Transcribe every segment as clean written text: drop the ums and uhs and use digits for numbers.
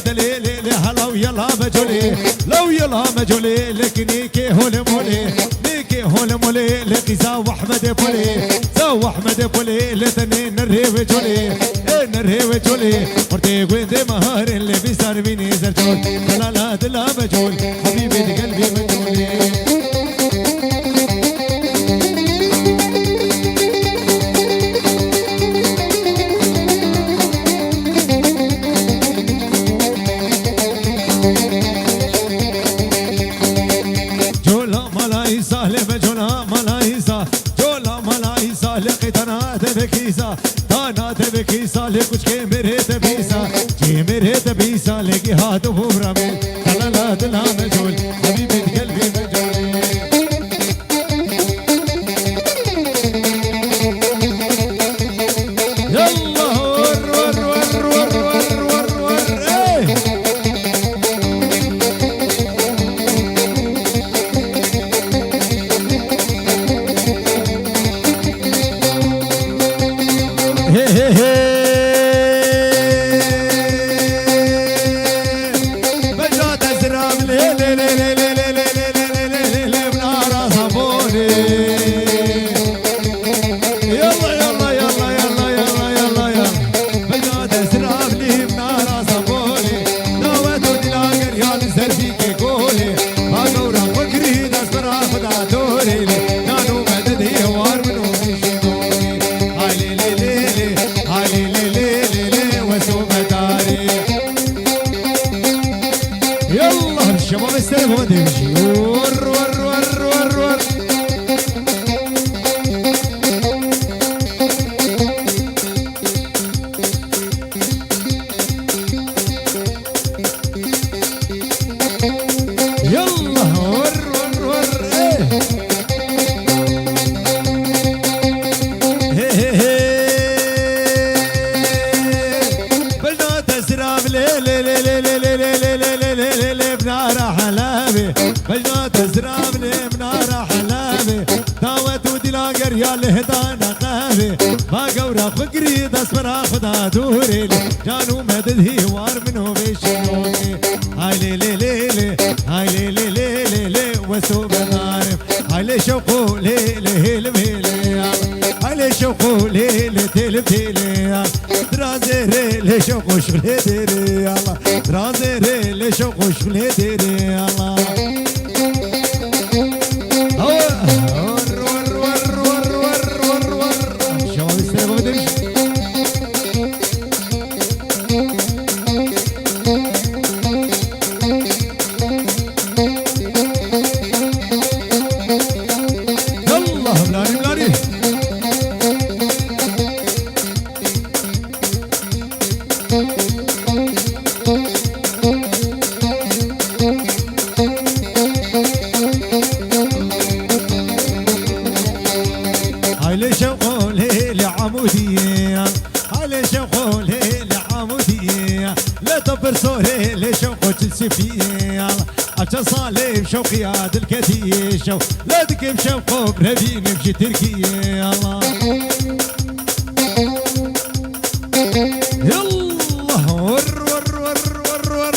دليلي هلا يلا مجولي لو يلا مجولي لكني كي هول مولي نيكي هول مولي لكي زاو احمد بولي زاو احمد بولي لثني نرهي جولي نرهي جولي ورتي وين مهار اللي بيصار بيني زرجول لا لا دلا مجول حبيبي قلبي مجولي بكيسا تانا تبكيسا لكوش كي مرهي تبيسا كي مرهي تبيسا لكي هاتو برامي لا لا دلها مجول حبيبي قلبي مجولي يلا ور ور ور ور ور ور ور بجات ازرام لي لي لي لي لي لي لي لي لي بنار صابوني يلا يلا يلا يلا يلا يلا يلا بجات ازرام لي بنار صابوني نواتو دي لاغر يا زرفيك قولي باغورا فكري داس برا خدا دوري نانو مددي وار منو يشيدوني هاي لي لي لي هاي لي لي لي وسو مداري يلا الشباب استلموا تمشي ور ور ور ور ور يلا ور ور ور بلدات اسراب لي لي لي لي لي لي لي لي لي بنار حلابي بلدات اسراب لي بنار حلابي دعوت ودي لاقر يا الهدانا قابي ما قورا فكري داس برا خدا دوري جانو مدد هي وار منو بيشنوني هاي لي لي لي لي هاي لي لي لي لي لي وسو بنارم هاي لي شوقو لي لي لي لي هاي لي شوقو لي لي تلم تلي درازي لي شوقو شغلي ديري الله درازي لي شوقو شغلي ديري الله ور ور ور ور ور ور ور شباب استلموا تمشي يلا بلاري بلاري هاي لي شوقولي لعمودية هاي لي شوقولي لعمودية لا تبر صوري لي شوقو تلسفية عشان صالي شوقي هاد الكثير شوق لا تكيب شوقو بربي نمشي تركية الله يلا ور ور ور ور ور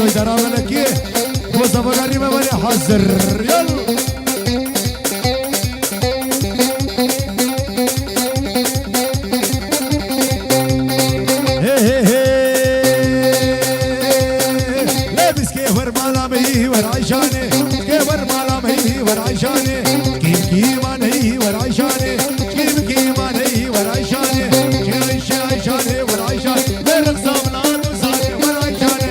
بابسينو إدارة ملكية مصطفى قريبة ولي حذر يلا لابس كيف ورمالا مهي ورعيشاني كيف ورمالا مهي ورعيشاني كيف كيمان هي ورعيشاني كيف كيمان هي ورعيشاني كيف عيشاني ورعيشاني بالرقصة من وصاني ورعيشاني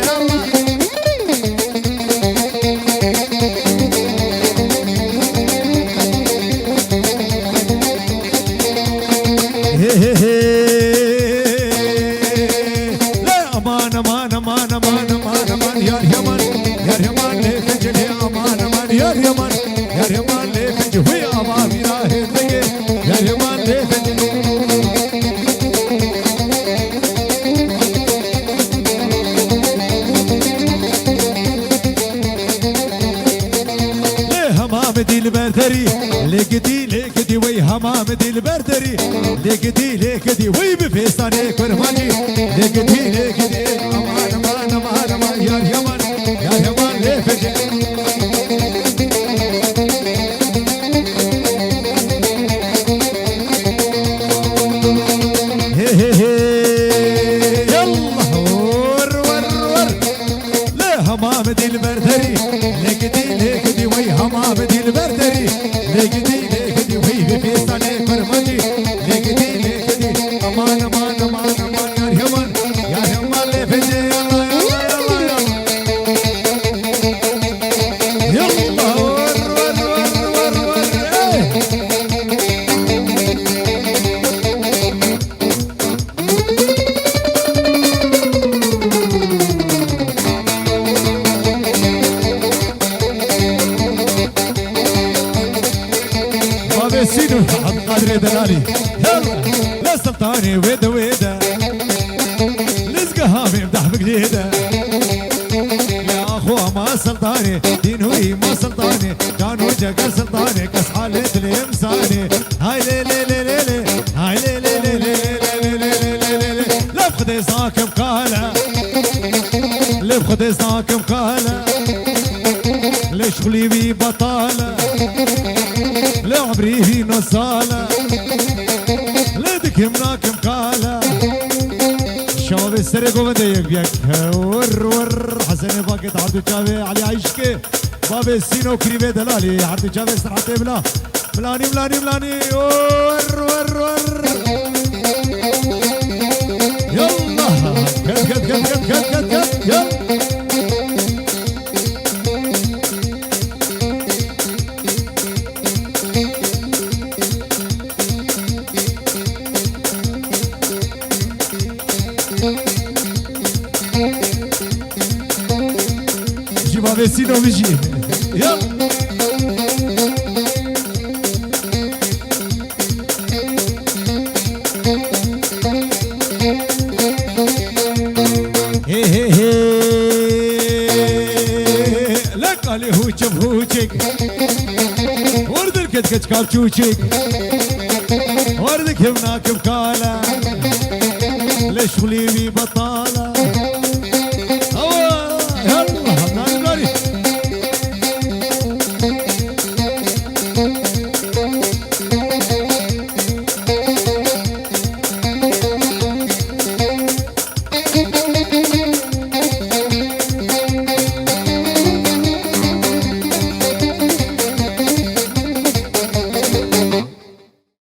لا امان امان امان امان امان امان يا اليمن يا اليمن ليك جلي امان امان يا اليمن يا اليمن ليك جوي امامي راهي يا اليمن ليك همامدي البردري لقدي وي همامدي البردري لقدي وي بفستاني كرماني لقدي امان امان امان امان يا اليمن يا اليمن ليفدي يلا ور لا همامدي البردري لقدي وي همامدي البردري لقدي وي بفستاني كرماني لقدي امان امان امان امان يا اليمن يا اليمن ليفدي يلا يلا يلا ور سيدو عبد القادر دلالي يلا لا سلطاني ويدا لزقها بمدح بجديده يا اخوه ما سلطاني دين هوي ما سلطاني كان وجهك سلطاني كاس حالة الامساني هاي لي لي لي لي لي هاي لي لي لي لي لي لا بخدي صاك مقاله لا بخدي صاك مقاله ليش خلي بي بطاله لا عمري في نصالة لا دك هناك مقالة شباب السرق وبديك بيك ور حسن باكت عبد الجابي علي عيشكي باب السينو كريبي دلالي عبد الجابي سرعتي بلا ملاني ور يلا كت يلا Vecino Vigi. Yep. Hey. لك علي هو هوشك ورد الكتكت كابتشوشك وردك هناك بكالة ليش خليبي بطالة